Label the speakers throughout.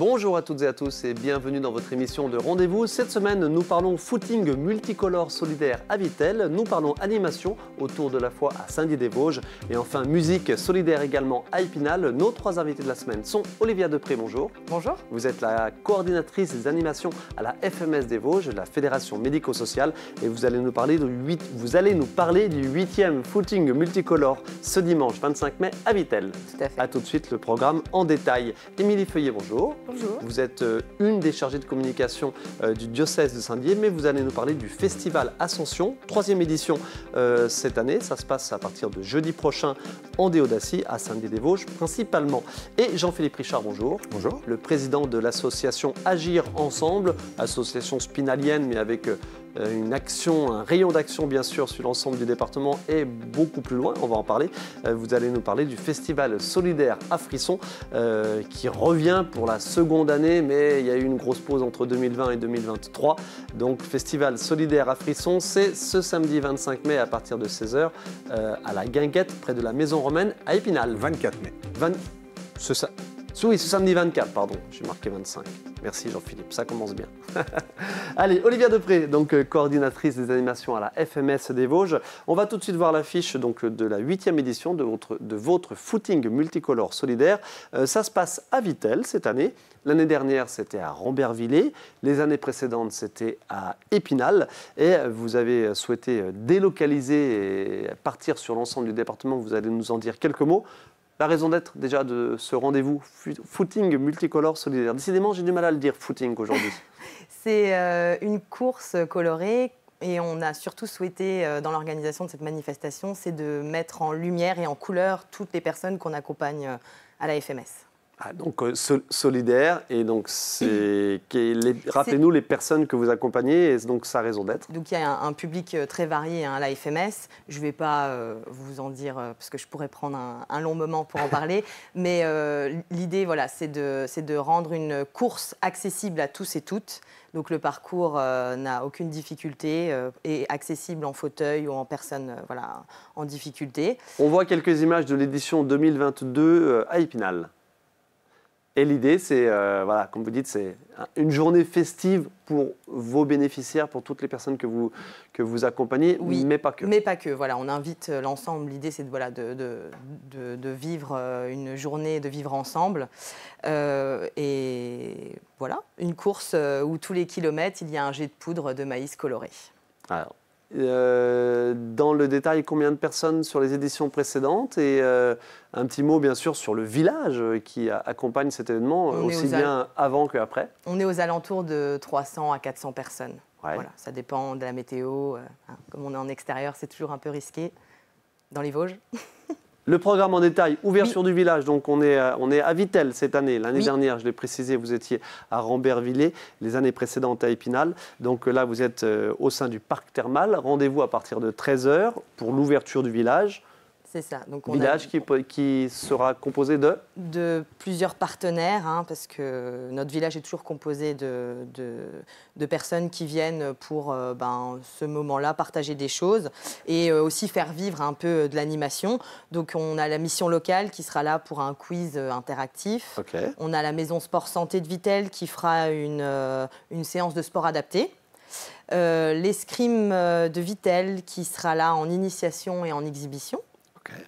Speaker 1: Bonjour à toutes et à tous et bienvenue dans votre émission de Rendez-vous. Cette semaine, nous parlons footing multicolore solidaire à Vittel, nous parlons animation autour de la foi à Saint-Dié-des-Vosges et enfin musique solidaire également à Épinal. Nos trois invités de la semaine sont Olivia Depré, bonjour.
Speaker 2: Bonjour.
Speaker 1: Vous êtes la coordinatrice des animations à la FMS des Vosges, la Fédération médico-sociale, et vous allez nous parler du 8e footing multicolore ce dimanche 25 mai à Vittel.
Speaker 2: Tout à fait.
Speaker 1: A tout de suite le programme en détail. Émilie Feuillet, bonjour.
Speaker 2: Bonjour.
Speaker 1: Vous êtes une des chargées de communication du diocèse de Saint-Dié, mais vous allez nous parler du festival Ascension, 3e édition cette année. Ça se passe à partir de jeudi prochain en Déodacie, à Saint-Dié-des-Vosges principalement. Et Jean-Philippe Richard, bonjour.
Speaker 3: Bonjour.
Speaker 1: Le président de l'association Agir Ensemble, association spinalienne, mais avec une action, un rayon d'action bien sûr sur l'ensemble du département et beaucoup plus loin, on va en parler. Vous allez nous parler du festival solidaire à Frisson qui revient pour la seconde année, mais il y a eu une grosse pause entre 2020 et 2023. Donc festival solidaire à Frisson, c'est ce samedi 25 mai à partir de 16h à la Guinguette près de la Maison Romaine à Épinal.
Speaker 3: 24 mai.
Speaker 1: Oui, ce samedi 24, pardon, j'ai marqué 25. Merci Jean-Philippe, ça commence bien. Allez, Olivia Depré, donc coordinatrice des animations à la FMS des Vosges. On va tout de suite voir l'affiche de la 8e édition de votre footing multicolore solidaire. Ça se passe à Vittel cette année. L'année dernière, c'était à Rambervillers. Les années précédentes, c'était à Épinal. Et vous avez souhaité délocaliser et partir sur l'ensemble du département. Vous allez nous en dire quelques mots. La raison d'être déjà de ce rendez-vous footing multicolore solidaire. Décidément, j'ai du mal à le dire, footing aujourd'hui.
Speaker 2: C'est une course colorée et on a surtout souhaité, dans l'organisation de cette manifestation, c'est de mettre en lumière et en couleur toutes les personnes qu'on accompagne à la FMS.
Speaker 1: Ah, donc solidaire, et donc rappelez-nous les personnes que vous accompagnez, et donc sa raison d'être.
Speaker 2: Donc il y a un public très varié à la FMS. Je ne vais pas vous en dire, parce que je pourrais prendre un long moment pour en parler, mais l'idée, voilà, c'est de rendre une course accessible à tous et toutes. Donc le parcours n'a aucune difficulté, est accessible en fauteuil ou en personne voilà, en difficulté.
Speaker 1: On voit quelques images de l'édition 2022 à Épinal. Et l'idée, c'est, voilà, comme vous dites, c'est une journée festive pour vos bénéficiaires, pour toutes les personnes que vous accompagnez,
Speaker 2: oui,
Speaker 1: mais pas que.
Speaker 2: Mais pas que, voilà, on invite l'ensemble. L'idée, c'est voilà, de vivre une journée, de vivre ensemble. Et voilà, une course où tous les kilomètres, il y a un jet de poudre de maïs coloré.
Speaker 1: Alors, dans le détail, combien de personnes sur les éditions précédentes et un petit mot bien sûr sur le village qui accompagne cet événement, aussi bien avant qu'après.
Speaker 2: On est aux alentours de 300 à 400 personnes.
Speaker 1: Ouais.
Speaker 2: Voilà, ça dépend de la météo. Comme on est en extérieur, c'est toujours un peu risqué dans les Vosges.
Speaker 1: Le programme en détail, ouverture du village, donc on est à Vittel cette année. L'année dernière, je l'ai précisé, vous étiez à Rambervillers, les années précédentes à Épinal. Donc là, vous êtes au sein du parc thermal. Rendez-vous à partir de 13h pour l'ouverture du village.
Speaker 2: C'est ça. Donc
Speaker 1: village qui sera composé
Speaker 2: de plusieurs partenaires, hein, parce que notre village est toujours composé de personnes qui viennent pour ce moment-là partager des choses et aussi faire vivre un peu de l'animation. Donc on a la mission locale qui sera là pour un quiz interactif.
Speaker 1: Okay.
Speaker 2: On a la maison sport santé de Vittel qui fera une séance de sport adaptée. L'escrime de Vittel qui sera là en initiation et en exhibition.
Speaker 1: Okay.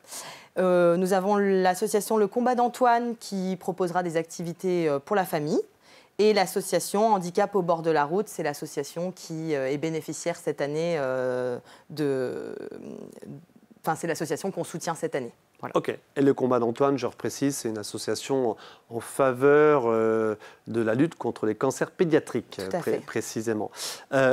Speaker 2: Nous avons l'association Le Combat d'Antoine qui proposera des activités pour la famille. Et l'association Handicap au bord de la route, c'est l'association qui est bénéficiaire cette année c'est l'association qu'on soutient cette année. Voilà.
Speaker 1: Ok. Et Le Combat d'Antoine, je reprécise, c'est une association en faveur de la lutte contre les cancers pédiatriques, précisément.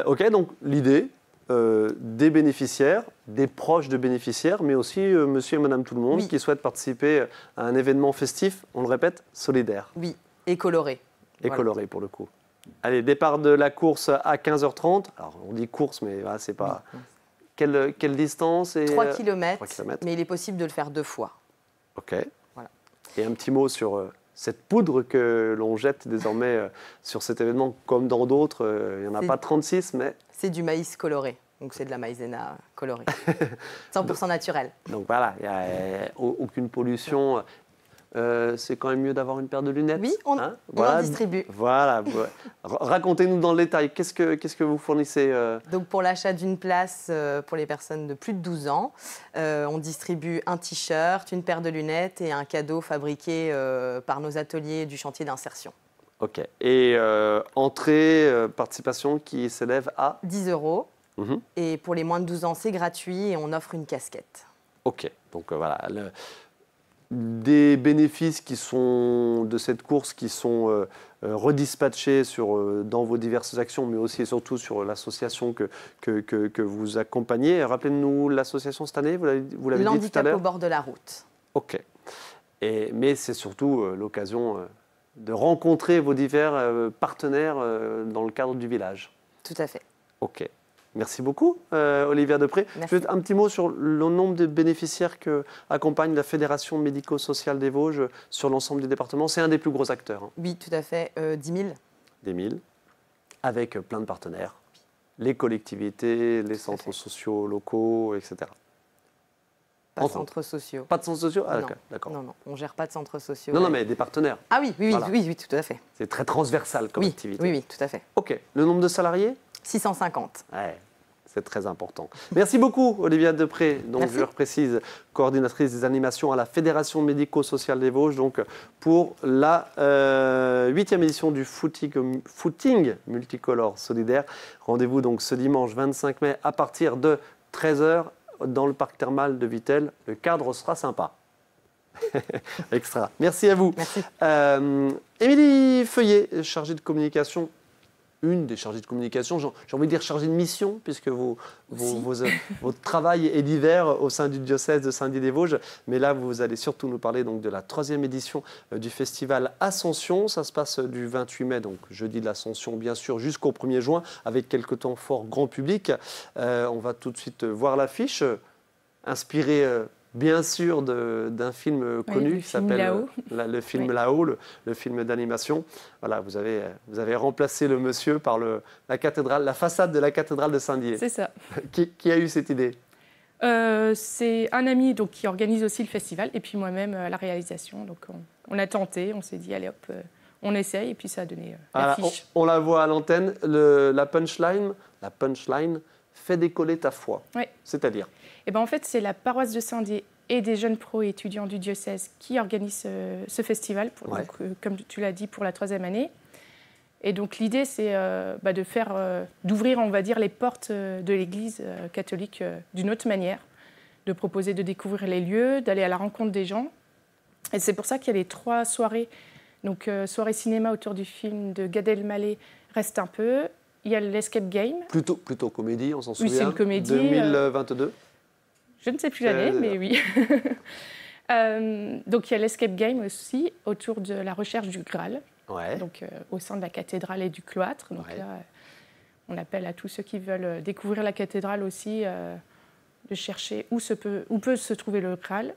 Speaker 1: Ok, donc l'idée des bénéficiaires, des proches de bénéficiaires, mais aussi monsieur et madame tout le monde qui souhaitent participer à un événement festif, on le répète, solidaire.
Speaker 2: Oui, et coloré.
Speaker 1: Et voilà. Coloré pour le coup. Allez, départ de la course à 15h30. Alors on dit course, mais voilà, c'est pas... Oui. Quelle distance
Speaker 2: 3 km, mais il est possible de le faire 2 fois.
Speaker 1: Ok. Voilà. Et un petit mot sur cette poudre que l'on jette désormais sur cet événement, comme dans d'autres. Il n'y en a pas 36, mais...
Speaker 2: C'est du maïs coloré. Donc c'est de la maïzena colorée. 100% naturel.
Speaker 1: Donc voilà, il n'y a aucune pollution. c'est quand même mieux d'avoir une paire de lunettes.
Speaker 2: Oui, on en distribue.
Speaker 1: Voilà. Racontez-nous dans le détail, qu'est-ce que vous fournissez
Speaker 2: Donc pour l'achat d'une place pour les personnes de plus de 12 ans, on distribue un t-shirt, une paire de lunettes et un cadeau fabriqué par nos ateliers du chantier d'insertion.
Speaker 1: Ok. Et entrée, participation qui s'élève à
Speaker 2: 10 €. Et pour les moins de 12 ans, c'est gratuit et on offre une casquette.
Speaker 1: Ok. Donc voilà. Des bénéfices qui sont de cette course qui sont redispatchés dans vos diverses actions, mais aussi et surtout sur l'association que vous accompagnez. Rappelez-nous l'association cette année, vous l'avez dit tout à l'heure.
Speaker 2: L'handicap au bord de la route.
Speaker 1: Ok. Mais c'est surtout l'occasion de rencontrer vos divers partenaires dans le cadre du village.
Speaker 2: Tout à fait.
Speaker 1: Ok. Merci beaucoup, Olivia Depré. Peut-être un petit mot sur le nombre de bénéficiaires que accompagne la Fédération médico-sociale des Vosges sur l'ensemble du département. C'est un des plus gros acteurs. Hein.
Speaker 2: Oui, tout à fait. 10 000.
Speaker 1: Des 1000, avec plein de partenaires. Les collectivités, les centres sociaux locaux, etc.
Speaker 2: Pas de centres sociaux.
Speaker 1: Pas de centres sociaux? Ah,
Speaker 2: d'accord. Non, on ne gère pas de centres sociaux.
Speaker 1: Non, mais des partenaires.
Speaker 2: Ah oui, voilà. oui, tout à fait.
Speaker 1: C'est très transversal comme activité.
Speaker 2: Oui, tout à fait.
Speaker 1: Ok. Le nombre de salariés?
Speaker 2: 650.
Speaker 1: Ouais, c'est très important. Merci beaucoup, Olivia Depré. Donc,
Speaker 2: Merci.
Speaker 1: je le précise, coordinatrice des animations à la Fédération médico-sociale des Vosges, donc pour la 8e édition du footing multicolore solidaire. Rendez-vous donc ce dimanche 25 mai à partir de 13 h dans le parc thermal de Vittel. Le cadre sera sympa. Extra. Merci à vous.
Speaker 2: Merci.
Speaker 1: Émilie Feuillet, chargée de communication. Une des chargées de communication, j'ai envie de dire chargée de mission, puisque votre travail est divers au sein du diocèse de Saint-Dié-des-Vosges. Mais là, vous allez surtout nous parler donc, de la 3e édition du festival Ascension. Ça se passe du 28 mai, donc jeudi de l'Ascension, bien sûr, jusqu'au 1er juin, avec quelques temps forts grand public. On va tout de suite voir l'affiche, inspirée bien sûr d'un film connu qui s'appelle le film Là-haut, le film d'animation. Voilà, vous avez remplacé le monsieur par la cathédrale, la façade de la cathédrale de Saint-Dié.
Speaker 3: C'est ça.
Speaker 1: Qui a eu cette idée?
Speaker 3: C'est un ami donc, qui organise aussi le festival et puis moi-même à la réalisation. Donc on a tenté, on s'est dit allez hop, on essaye et puis ça a donné l'affiche.
Speaker 1: On la voit à l'antenne, la punchline fait décoller ta foi.
Speaker 3: Oui.
Speaker 1: C'est-à-dire?
Speaker 3: Et ben en fait, c'est la paroisse de Saint-Dié et des jeunes pros et étudiants du diocèse qui organisent ce festival, donc, comme tu l'as dit, pour la 3e année. Et donc l'idée, c'est d'ouvrir, on va dire, les portes de l'Église catholique d'une autre manière, de proposer de découvrir les lieux, d'aller à la rencontre des gens. Et c'est pour ça qu'il y a les 3 soirées. Donc soirée cinéma autour du film de Gad Elmaleh, Reste un peu. Il y a l'Escape Game.
Speaker 1: Plutôt comédie, on s'en souvient.
Speaker 3: Oui, c'est une comédie.
Speaker 1: 2022.
Speaker 3: Je ne sais plus l'année, mais oui. Donc il y a l'Escape Game aussi, autour de la recherche du Graal, donc, au sein de la cathédrale et du cloître. Donc là, on appelle à tous ceux qui veulent découvrir la cathédrale aussi de chercher où peut se trouver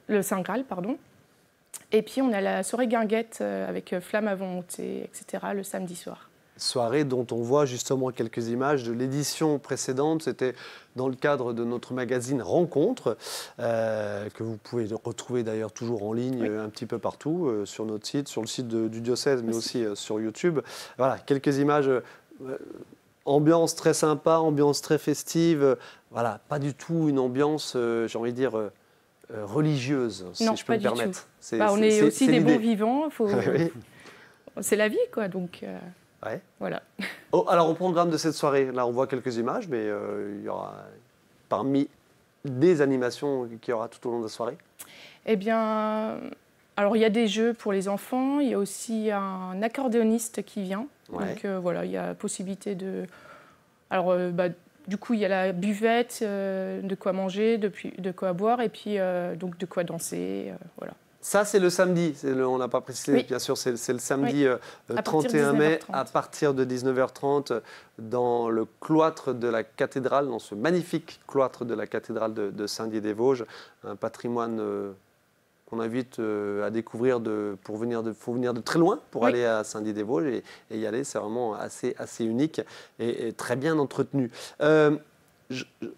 Speaker 3: le Saint Graal. Pardon. Et puis on a la soirée guinguette avec flamme à volonté, etc., le samedi soir.
Speaker 1: Soirée dont on voit justement quelques images de l'édition précédente. C'était dans le cadre de notre magazine Rencontre, que vous pouvez retrouver d'ailleurs toujours en ligne un petit peu partout, sur notre site, sur le site du diocèse, mais aussi sur YouTube. Voilà, quelques images, ambiance très sympa, ambiance très festive. Voilà, pas du tout une ambiance, j'ai envie de dire, religieuse, si je peux me permettre.
Speaker 3: On est aussi des bons vivants. C'est la vie, quoi, donc... Voilà.
Speaker 1: Alors, au programme de cette soirée, là, on voit quelques images, mais il y aura parmi des animations qu'il y aura tout au long de la soirée.
Speaker 3: Eh bien, alors il y a des jeux pour les enfants, il y a aussi un accordéoniste qui vient. Donc voilà, il y a possibilité de... Alors, du coup, il y a la buvette, de quoi manger, de quoi boire, et puis donc de quoi danser, voilà.
Speaker 1: Ça, c'est le samedi. On n'a pas précisé, bien sûr, c'est le samedi 31 mai à partir de 19h30 dans le cloître de la cathédrale, dans ce magnifique cloître de la cathédrale de Saint-Dié-des-Vosges, un patrimoine qu'on invite à découvrir. Faut venir de très loin pour aller à Saint-Dié-des-Vosges et y aller. C'est vraiment assez unique et très bien entretenu. On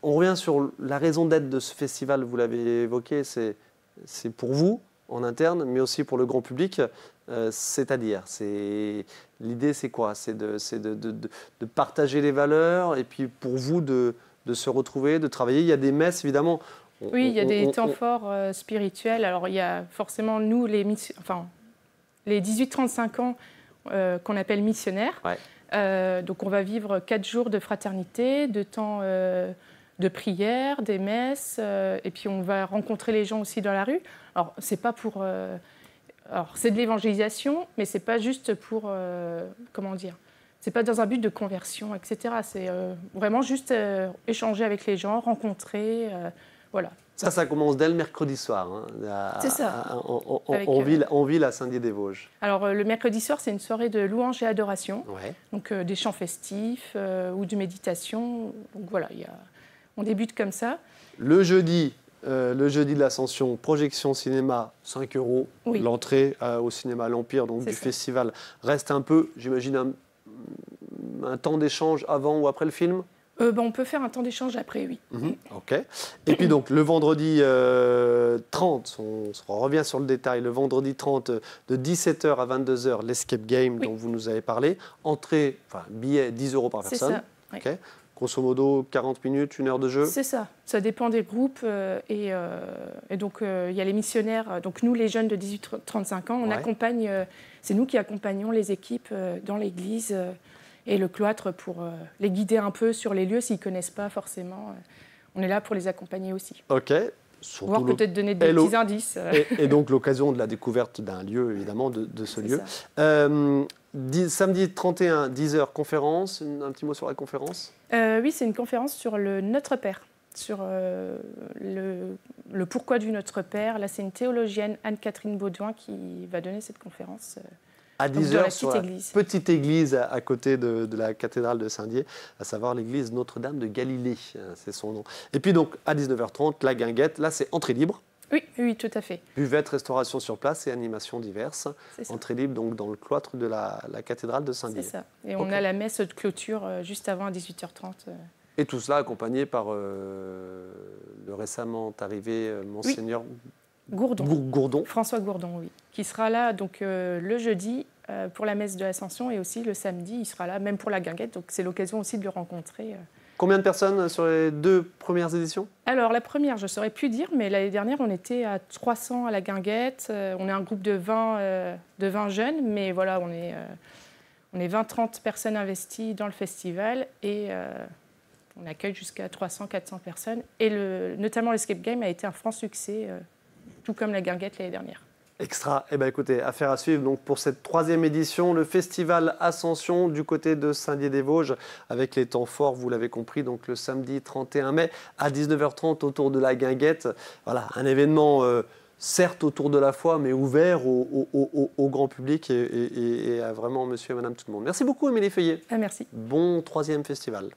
Speaker 1: revient sur la raison d'être de ce festival, vous l'avez évoqué, c'est pour vous. en interne, mais aussi pour le grand public. C'est-à-dire, l'idée, c'est quoi? C'est de partager les valeurs et puis pour vous de se retrouver, de travailler. Il y a des messes, évidemment.
Speaker 3: Oui, il y a des temps forts spirituels. Alors, il y a forcément, nous, les 18-35 ans qu'on appelle missionnaires.
Speaker 1: Ouais.
Speaker 3: Donc, on va vivre 4 jours de fraternité, de temps de prière, des messes, et puis on va rencontrer les gens aussi dans la rue. Alors, c'est pas pour... alors, c'est de l'évangélisation, mais c'est pas juste pour... comment dire? C'est pas dans un but de conversion, etc. C'est vraiment juste échanger avec les gens, rencontrer... voilà.
Speaker 1: Ça commence dès le mercredi soir. Hein,
Speaker 3: c'est ça.
Speaker 1: En ville à Saint-Dié-des-Vosges.
Speaker 3: Alors, le mercredi soir, c'est une soirée de louange et adoration.
Speaker 1: Ouais.
Speaker 3: Donc, des chants festifs ou de méditation. Donc, voilà, on débute comme ça.
Speaker 1: Le jeudi de l'Ascension, projection cinéma, 5 €.
Speaker 3: Oui.
Speaker 1: L'entrée au cinéma L'Empire, donc du festival, reste un peu, j'imagine, un temps d'échange avant ou après le film?
Speaker 3: On peut faire un temps d'échange après, oui.
Speaker 1: Ok. Et puis donc le vendredi 30, on revient sur le détail, le vendredi 30 de 17h à 22h, l'Escape Game dont vous nous avez parlé. Entrée, billet 10 € par personne.
Speaker 3: C'est ça. Oui.
Speaker 1: Okay. Grosso modo, 40 minutes, 1 heure de jeu.
Speaker 3: C'est ça. Ça dépend des groupes. Et donc, il y a les missionnaires. Donc, nous, les jeunes de 18-35 ans, on accompagne. C'est nous qui accompagnons les équipes dans l'église et le cloître pour les guider un peu sur les lieux s'ils ne connaissent pas forcément. On est là pour les accompagner aussi.
Speaker 1: OK.
Speaker 3: Voire peut-être donner des petits indices.
Speaker 1: Et donc, l'occasion de la découverte d'un lieu, évidemment, de ce lieu. Samedi 31, 10h, conférence. Un petit mot sur la conférence?
Speaker 3: Oui, c'est une conférence sur le Notre Père, sur le pourquoi du Notre Père. Là, c'est une théologienne, Anne-Catherine Baudouin, qui va donner cette conférence.
Speaker 1: À 10h, sur la petite église à côté de la cathédrale de Saint-Dié, à savoir l'église Notre-Dame de Galilée, c'est son nom. Et puis donc, à 19h30, la guinguette, là c'est entrée libre.
Speaker 3: Oui, tout à fait.
Speaker 1: Buvette, restauration sur place et animations diverses. Entrée libre donc dans le cloître de la cathédrale de Saint-Dié.
Speaker 3: C'est ça. Et on a la messe de clôture juste avant à 18h30.
Speaker 1: Et tout cela accompagné par le récemment arrivé Monseigneur
Speaker 3: Gourdon. François Gourdon, oui. Qui sera là donc, le jeudi pour la messe de l'Ascension et aussi le samedi, il sera là même pour la guinguette. Donc c'est l'occasion aussi de le rencontrer.
Speaker 1: Combien de personnes sur les 2 premières éditions? Alors,
Speaker 3: la première, je ne saurais plus dire, mais l'année dernière, on était à 300 à la guinguette. On est un groupe de 20 jeunes, mais voilà, on est 20-30 personnes investies dans le festival et on accueille jusqu'à 300-400 personnes. Et notamment l'Escape Game a été un franc succès, tout comme la guinguette l'année dernière.
Speaker 1: Extra. Eh bien, écoutez, affaire à suivre donc, pour cette 3e édition, le festival Ascension du côté de Saint-Dié-des-Vosges, avec les temps forts, vous l'avez compris, donc le samedi 31 mai à 19h30 autour de la guinguette. Voilà, un événement certes autour de la foi, mais ouvert au grand public et à vraiment monsieur et madame tout le monde. Merci beaucoup, Émilie Feuillet.
Speaker 3: Merci.
Speaker 1: Bon 3e festival.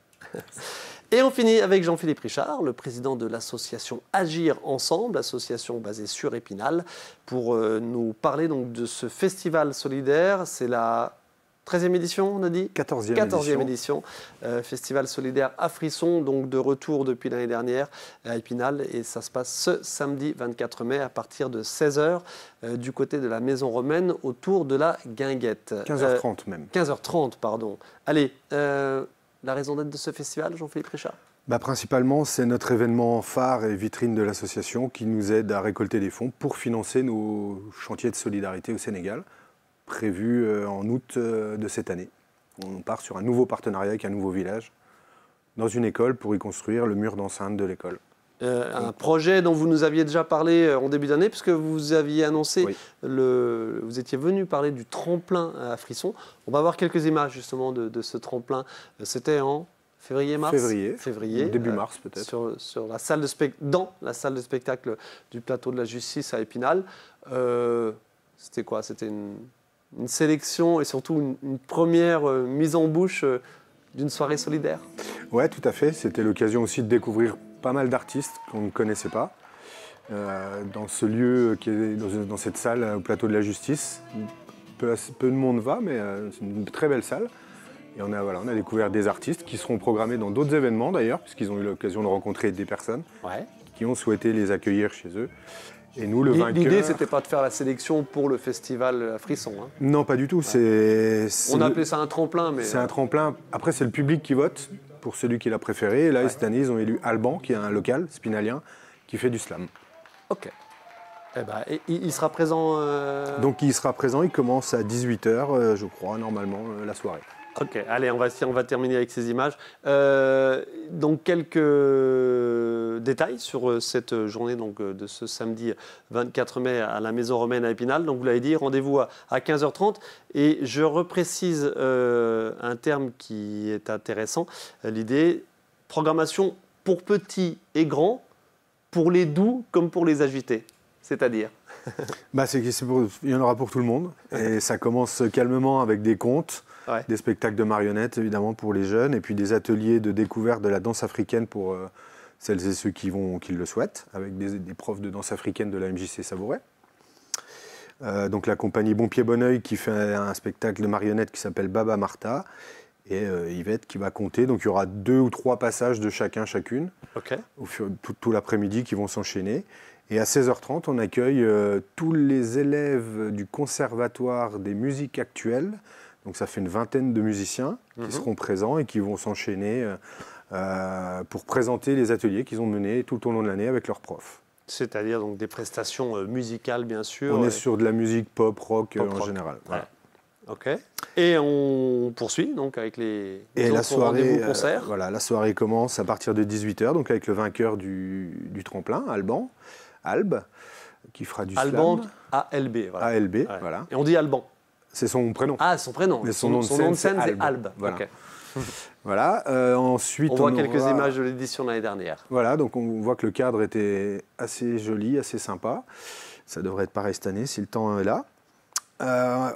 Speaker 1: Et on finit avec Jean-Philippe Richard, le président de l'association Agir Ensemble, association basée sur Épinal, pour nous parler donc de ce festival solidaire. C'est la 13e édition, on a dit?
Speaker 4: 14e
Speaker 1: édition. Festival solidaire à Frisson, donc de retour depuis l'année dernière à Épinal. Et ça se passe ce samedi 24 mai à partir de 16h du côté de la Maison Romaine autour de la guinguette.
Speaker 4: 15h30 même.
Speaker 1: 15h30, pardon. Allez, la raison d'être de ce festival, Jean-Philippe Richard?
Speaker 4: Principalement, c'est notre événement phare et vitrine de l'association qui nous aide à récolter des fonds pour financer nos chantiers de solidarité au Sénégal, prévus en août de cette année. On part sur un nouveau partenariat avec un nouveau village, dans une école, pour y construire le mur d'enceinte de l'école.
Speaker 1: Un projet dont vous nous aviez déjà parlé en début d'année, puisque vous aviez annoncé, vous étiez venu parler du tremplin à Frisson. On va voir quelques images justement de ce tremplin. C'était en février-mars.
Speaker 4: Février, début mars peut-être.
Speaker 1: Dans la salle de spectacle du plateau de la Justice à Épinal. C'était quoi? C'était une sélection et surtout une première mise en bouche d'une soirée solidaire.
Speaker 4: Ouais, tout à fait. C'était l'occasion aussi de découvrir pas mal d'artistes qu'on ne connaissait pas dans ce lieu qui est dans cette salle au plateau de la Justice. Peu de monde va, mais c'est une très belle salle. Et on a découvert des artistes qui seront programmés dans d'autres événements d'ailleurs, puisqu'ils ont eu l'occasion de rencontrer des personnes qui ont souhaité les accueillir chez eux. Et nous, le vainqueur...
Speaker 1: L'idée, c'était pas de faire la sélection pour le festival à Frisson. Hein.
Speaker 4: Non, pas du tout.
Speaker 1: On appelait ça un tremplin, mais...
Speaker 4: C'est un tremplin. Après, c'est le public qui vote pour celui qu'il a préféré. Et là, cette année, ils ont élu Alban, qui est un local spinalien, qui fait du slam.
Speaker 1: Ok. Eh ben, il sera présent...
Speaker 4: Donc, il sera présent. Il commence à 18h, je crois, normalement, la soirée.
Speaker 1: Ok, allez, on va terminer avec ces images. Donc, quelques détails sur cette journée donc, de ce samedi 24 mai à la Maison Romaine à Épinal. Donc, vous l'avez dit, rendez-vous à 15h30. Et je reprécise un terme qui est intéressant. L'idée, programmation pour petits et grands, pour les doux comme pour les agités. C'est-à-dire
Speaker 4: il y en aura pour tout le monde. Et ça commence calmement avec des contes.
Speaker 1: Ouais.
Speaker 4: Des spectacles de marionnettes, évidemment, pour les jeunes, et puis des ateliers de découverte de la danse africaine pour celles et ceux qui le souhaitent, avec des profs de danse africaine de la MJC Savouret. Donc la compagnie Bon Pied Bon Oeil qui fait un spectacle de marionnettes qui s'appelle Baba Martha, et Yvette qui va compter. Donc il y aura 2 ou 3 passages de chacune,
Speaker 1: okay.
Speaker 4: tout l'après-midi qui vont s'enchaîner. Et à 16h30, on accueille tous les élèves du Conservatoire des musiques actuelles. Donc ça fait une vingtaine de musiciens qui seront présents et qui vont s'enchaîner pour présenter les ateliers qu'ils ont menés tout au long de l'année avec leurs profs.
Speaker 1: C'est-à-dire donc des prestations musicales, bien sûr.
Speaker 4: On est sur de la musique pop, rock en général. Voilà.
Speaker 1: Ok. Et on poursuit donc avec les
Speaker 4: soirée,
Speaker 1: concerts.
Speaker 4: Voilà, la soirée commence à partir de 18h, donc avec le vainqueur du tremplin, Alb, qui fera du
Speaker 1: Alban,
Speaker 4: slam.
Speaker 1: ALB. Voilà.
Speaker 4: ALB,
Speaker 1: ouais.
Speaker 4: voilà.
Speaker 1: Et on dit Alban.
Speaker 4: C'est son prénom.
Speaker 1: Ah, son prénom.
Speaker 4: Mais son nom de scène, c'est Alb.
Speaker 1: Voilà. Okay.
Speaker 4: Voilà. Ensuite,
Speaker 1: on voit quelques images de l'édition de l'année dernière.
Speaker 4: Voilà, donc on voit que le cadre était assez joli, assez sympa. Ça devrait être pareil cette année, si le temps est là.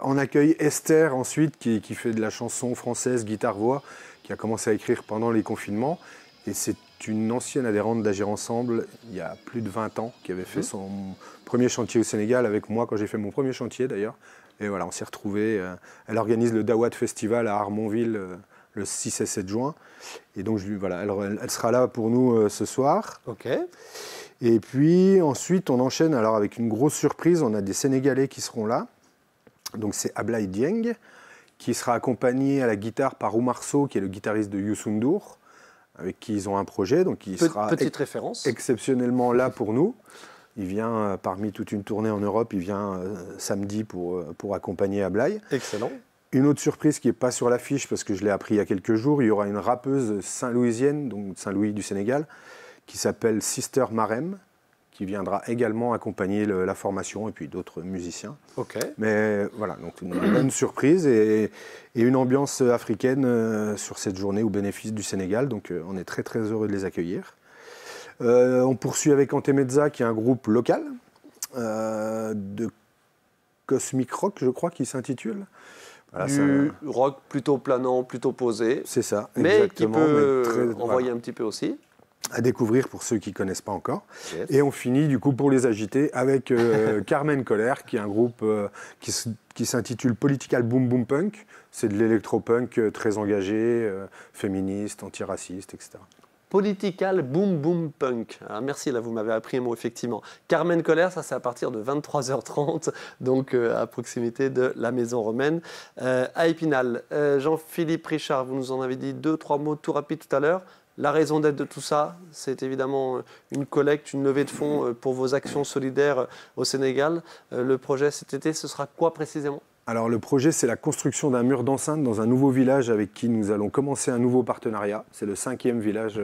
Speaker 4: On accueille Esther ensuite, qui fait de la chanson française, guitare-voix, qui a commencé à écrire pendant les confinements. Et c'est une ancienne adhérente d'Agir Ensemble, il y a plus de 20 ans, qui avait fait son premier chantier au Sénégal avec moi, quand j'ai fait mon premier chantier d'ailleurs. Et voilà, on s'est retrouvés. Elle organise le Dawat Festival à Armonville le 6 et 7 juin. Et donc, voilà, elle sera là pour nous ce soir.
Speaker 1: Ok.
Speaker 4: Et puis ensuite, on enchaîne alors avec une grosse surprise. On a des Sénégalais qui seront là. Donc, c'est Ablaye Dieng, qui sera accompagné à la guitare par Oumar Sow, qui est le guitariste de Youssou N'Dour, avec qui ils ont un projet. Donc, il sera exceptionnellement là pour nous. Il vient, parmi toute une tournée en Europe, il vient samedi pour accompagner Ablaye.
Speaker 1: Excellent.
Speaker 4: Une autre surprise qui n'est pas sur l'affiche, parce que je l'ai appris il y a quelques jours, il y aura une rappeuse saint-louisienne, donc Saint-Louis du Sénégal, qui s'appelle Sister Marem, qui viendra également accompagner la formation et puis d'autres musiciens.
Speaker 1: Ok.
Speaker 4: Mais voilà, donc une bonne surprise et une ambiance africaine sur cette journée au bénéfice du Sénégal. Donc on est très très heureux de les accueillir. On poursuit avec Antemezza, qui est un groupe local de Cosmic Rock, je crois, qui s'intitule.
Speaker 1: Voilà, du rock plutôt planant, plutôt posé.
Speaker 4: C'est ça,
Speaker 1: mais qui peut envoyer un petit peu aussi.
Speaker 4: À découvrir pour ceux qui ne connaissent pas encore. Yes. Et on finit du coup pour les agités avec Carmen Coller, qui est un groupe qui s'intitule Political Boom Boom Punk. C'est de l'électropunk très engagé, féministe, antiraciste, etc.
Speaker 1: Political Boom Boom Punk. Alors merci, là vous m'avez appris un mot effectivement. Carmen Coller, ça c'est à partir de 23h30, donc à proximité de la Maison Romaine à Épinal. Jean-Philippe Richard, vous nous en avez dit 2-3 mots tout rapides tout à l'heure. La raison d'être de tout ça, c'est évidemment une collecte, une levée de fonds pour vos actions solidaires au Sénégal. Le projet cet été, ce sera quoi précisément ?
Speaker 4: Alors le projet, c'est la construction d'un mur d'enceinte dans un nouveau village avec qui nous allons commencer un nouveau partenariat. C'est le 5e village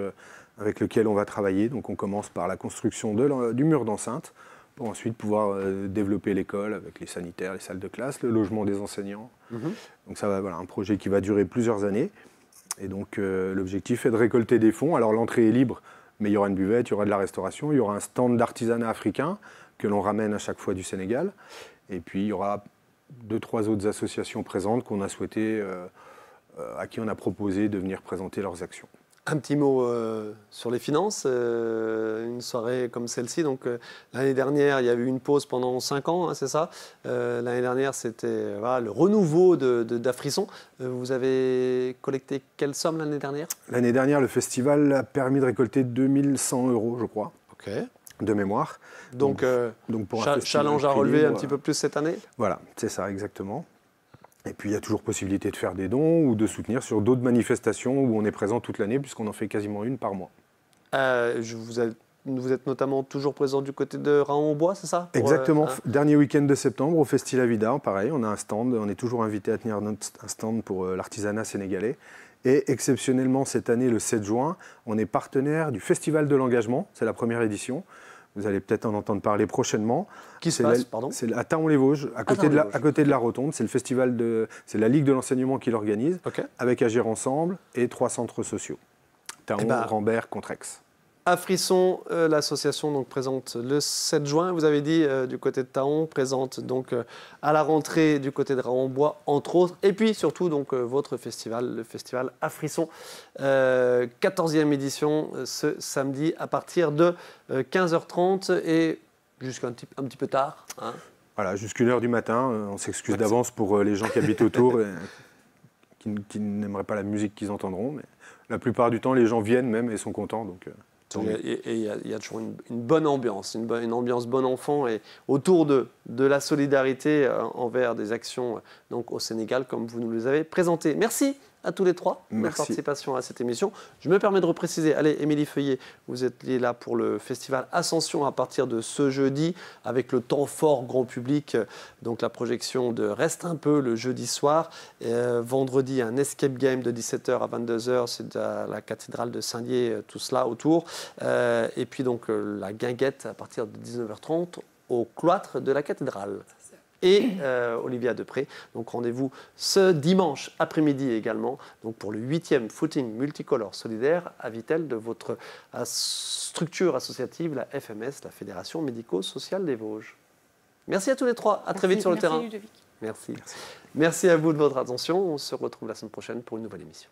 Speaker 4: avec lequel on va travailler. Donc on commence par la construction du mur d'enceinte pour ensuite pouvoir développer l'école avec les sanitaires, les salles de classe, le logement des enseignants. Donc ça va, voilà, un projet qui va durer plusieurs années. Et donc l'objectif est de récolter des fonds. Alors l'entrée est libre, mais il y aura une buvette, il y aura de la restauration, il y aura un stand d'artisanat africain que l'on ramène à chaque fois du Sénégal. Et puis il y aura 2-3 autres associations présentes qu'on a souhaité, à qui on a proposé de venir présenter leurs actions.
Speaker 1: Un petit mot sur les finances. Une soirée comme celle-ci. Donc l'année dernière, il y a eu une pause pendant 5 ans, hein, c'est ça. L'année dernière, c'était voilà, le renouveau d'Afrisson. Vous avez collecté quelle somme l'année dernière ?
Speaker 4: L'année dernière, le festival a permis de récolter 2100 €, je crois.
Speaker 1: Ok.
Speaker 4: de mémoire.
Speaker 1: Donc
Speaker 4: pour un
Speaker 1: challenge à relever un petit peu plus cette année.
Speaker 4: Voilà, c'est ça, exactement. Et puis, il y a toujours possibilité de faire des dons ou de soutenir sur d'autres manifestations où on est présent toute l'année, puisqu'on en fait quasiment une par mois.
Speaker 1: Vous êtes notamment toujours présent du côté de Raon-au-Bois, c'est ça?
Speaker 4: Exactement. Dernier week-end de septembre, au Festi La Vida, pareil, on a un stand. On est toujours invité à tenir un stand pour l'artisanat sénégalais. Et exceptionnellement, cette année, le 7 juin, on est partenaire du Festival de l'Engagement. C'est la première édition. Vous allez peut-être en entendre parler prochainement.
Speaker 1: Qui se passe, pardon?
Speaker 4: C'est à Taon-les-Vosges, à côté de la Rotonde. C'est le festival c'est la Ligue de l'enseignement qui l'organise, avec Agir Ensemble et 3 centres sociaux. Taon, Rambert, Contrex.
Speaker 1: À Frisson, l'association donc présente le 7 juin, vous avez dit, du côté de Taon, présente donc à la rentrée du côté de Raon-Bois, entre autres, et puis surtout donc votre festival, le festival à Frisson, 14e édition ce samedi à partir de 15h30 et jusqu'à un petit peu tard. Hein.
Speaker 4: Voilà, jusqu'à 1h du matin, on s'excuse d'avance pour les gens qui habitent autour, qui n'aimeraient pas la musique qu'ils entendront, mais la plupart du temps, les gens viennent même et sont contents, donc...
Speaker 1: Et il y a toujours une bonne ambiance, une ambiance bon enfant et autour de la solidarité envers des actions donc, au Sénégal, comme vous nous les avez présentées. Merci à tous les trois pour votre participation à cette émission. Je me permets de repréciser, allez, Émilie Feuillet, vous êtes là pour le festival Ascension à partir de ce jeudi, avec le temps fort grand public, donc la projection de Reste un peu le jeudi soir. Vendredi, un escape game de 17h à 22h, c'est à la cathédrale de Saint-Dié, tout cela autour. Et puis donc la guinguette à partir de 19h30 au cloître de la cathédrale. Et Olivia Depré, donc rendez-vous ce dimanche après-midi également, donc pour le 8e footing multicolore solidaire à Vittel de votre structure associative, la FMS, la Fédération médico-sociale des Vosges. Merci à tous les trois, à très vite sur le terrain.
Speaker 3: Ludovic.
Speaker 1: Merci à vous de votre attention, on se retrouve la semaine prochaine pour une nouvelle émission.